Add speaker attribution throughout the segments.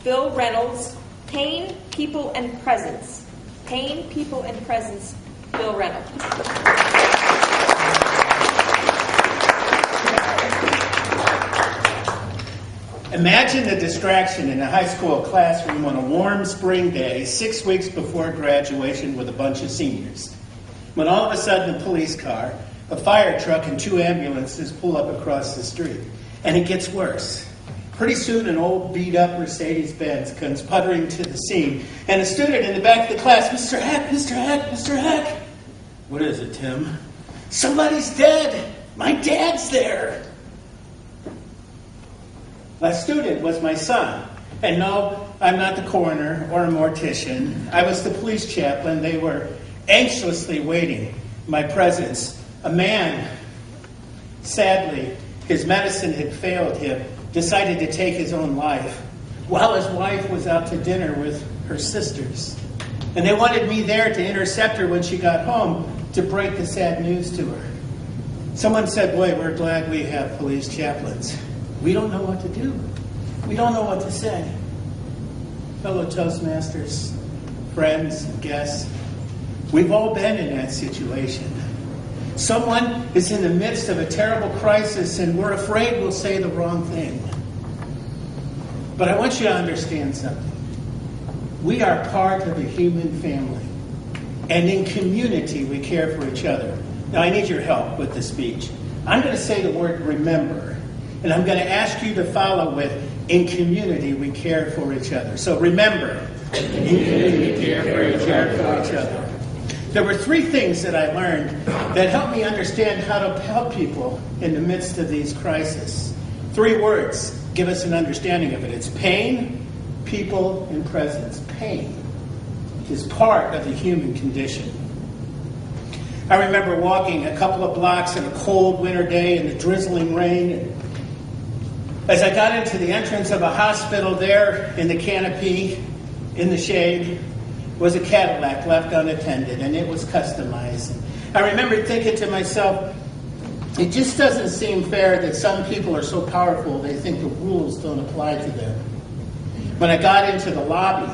Speaker 1: Bill Reynolds, Pain, People, and Presence. Pain, People, and Presence, Bill Reynolds.
Speaker 2: Imagine the distraction in a high school classroom on a warm spring day, 6 weeks before graduation with a bunch of seniors. When all of a sudden a police car, a fire truck, and 2 ambulances pull up across the street. And it gets worse. Pretty soon an old beat-up Mercedes-Benz comes puttering to the scene, and a student in the back of the class, Mr. Heck, Mr. Heck, Mr. Heck. What is it, Tim? Somebody's dead. My dad's there. My student was my son. And no, I'm not the coroner or a mortician. I was the police chaplain. They were anxiously waiting my presence. A man, sadly, his medicine had failed him, decided to take his own life while his wife was out to dinner with her sisters. And they wanted me there to intercept her when she got home to break the sad news to her. Someone said, boy, we're glad we have police chaplains. We don't know what to do. We don't know what to say. Fellow Toastmasters, friends, guests, we've all been in that situation. Someone is in the midst of a terrible crisis and we're afraid we'll say the wrong thing. But I want you to understand something. We are part of a human family. And in community, we care for each other. Now, I need your help with the speech. I'm going to say the word remember. And I'm going to ask you to follow with, in community, we care for each other. So remember, in community, we care for each other. There were 3 things that I learned that helped me understand how to help people in the midst of these crises. 3 words give us an understanding of it. It's pain, people, and presence. Pain is part of the human condition. I remember walking a couple of blocks in a cold winter day in the drizzling rain. As I got into the entrance of a hospital there in the canopy, in the shade, was a Cadillac left unattended, and it was customized. I remember thinking to myself, it just doesn't seem fair that some people are so powerful they think the rules don't apply to them. When I got into the lobby,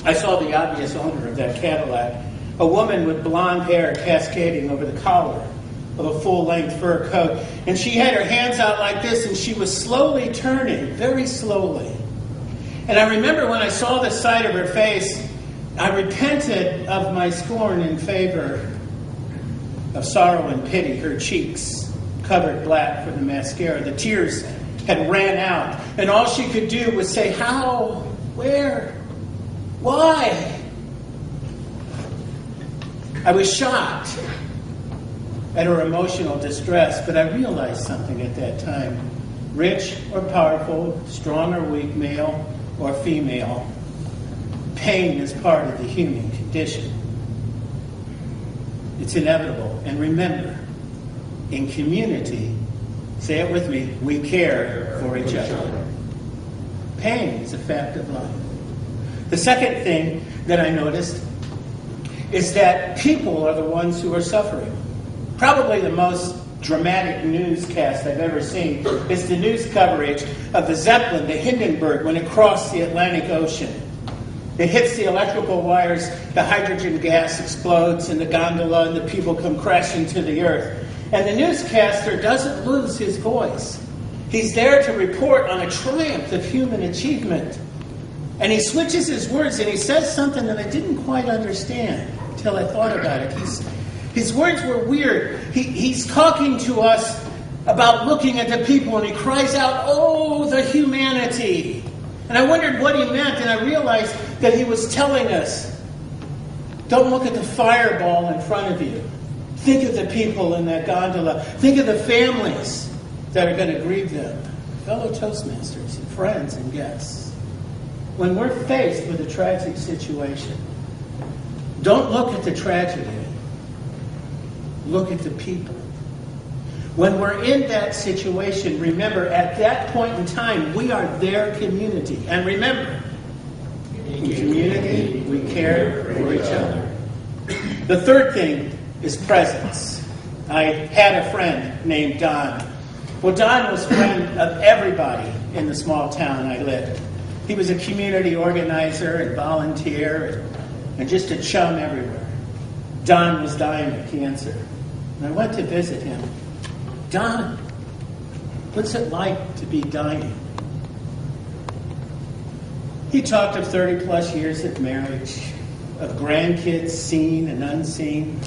Speaker 2: I saw the obvious owner of that Cadillac, a woman with blonde hair cascading over the collar of a full-length fur coat. And she had her hands out like this, and she was slowly turning, very slowly. And I remember when I saw the sight of her face, I repented of my scorn in favor of sorrow and pity. Her cheeks covered black from the mascara. The tears had ran out, and all she could do was say, how? Where? Why? I was shocked at her emotional distress, but I realized something at that time. Rich or powerful, strong or weak, male or female, pain is part of the human condition. It's inevitable. And remember, in community, say it with me, we care for each other. Pain is a fact of life. The second thing that I noticed is that people are the ones who are suffering. Probably the most dramatic newscast I've ever seen is the news coverage of the Zeppelin, the Hindenburg, when it crossed the Atlantic Ocean. It hits the electrical wires, the hydrogen gas explodes in the gondola, and the people come crashing to the earth. And the newscaster doesn't lose his voice. He's there to report on a triumph of human achievement. And he switches his words, and he says something that I didn't quite understand until I thought about it. His words were weird. He's talking to us about looking at the people, and he cries out, oh, the humanity. And I wondered what he meant, and I realized that he was telling us, don't look at the fireball in front of you. Think of the people in that gondola. Think of the families that are going to grieve them. Fellow Toastmasters, and friends and guests. When we're faced with a tragic situation, don't look at the tragedy. Look at the people. When we're in that situation, remember, at that point in time, we are their community. And remember, in community, we care for each other. The third thing is presence. I had a friend named Don Well, Don was a friend of everybody in the small town I lived. He was a community organizer and volunteer and just a chum everywhere. Don was dying of cancer, and I went to visit him. Don, what's it like to be dying? He talked of 30 plus years of marriage, of grandkids seen and unseen.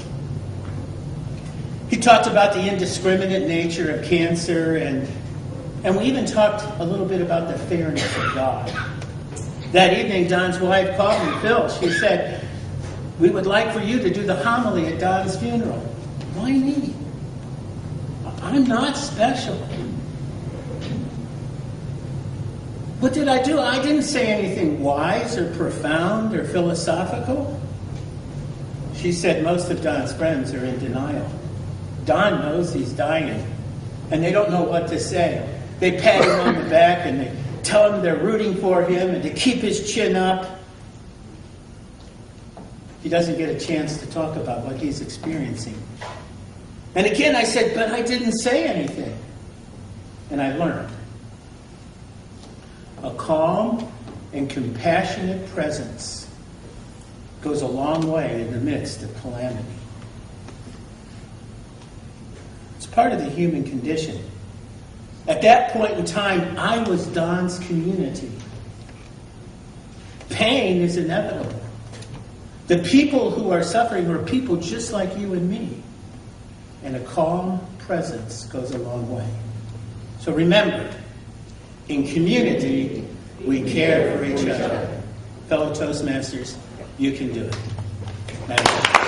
Speaker 2: He talked about the indiscriminate nature of cancer, and we even talked a little bit about the fairness of God. That evening, Don's wife called me, Phil. She said, "We would like for you to do the homily at Don's funeral." Why me? I'm not special. What did I do? I didn't say anything wise or profound or philosophical. She said most of Don's friends are in denial. Don knows he's dying, and they don't know what to say. They pat him on the back, and they tell him they're rooting for him and to keep his chin up. He doesn't get a chance to talk about what he's experiencing. And again, I said, but I didn't say anything. And I learned. A calm and compassionate presence goes a long way in the midst of calamity. It's part of the human condition. At that point in time, I was Don's community. Pain is inevitable. The people who are suffering are people just like you and me. And a calm presence goes a long way. So remember, in community, we care for each other. Fellow Toastmasters, you can do it. Madam Secretary.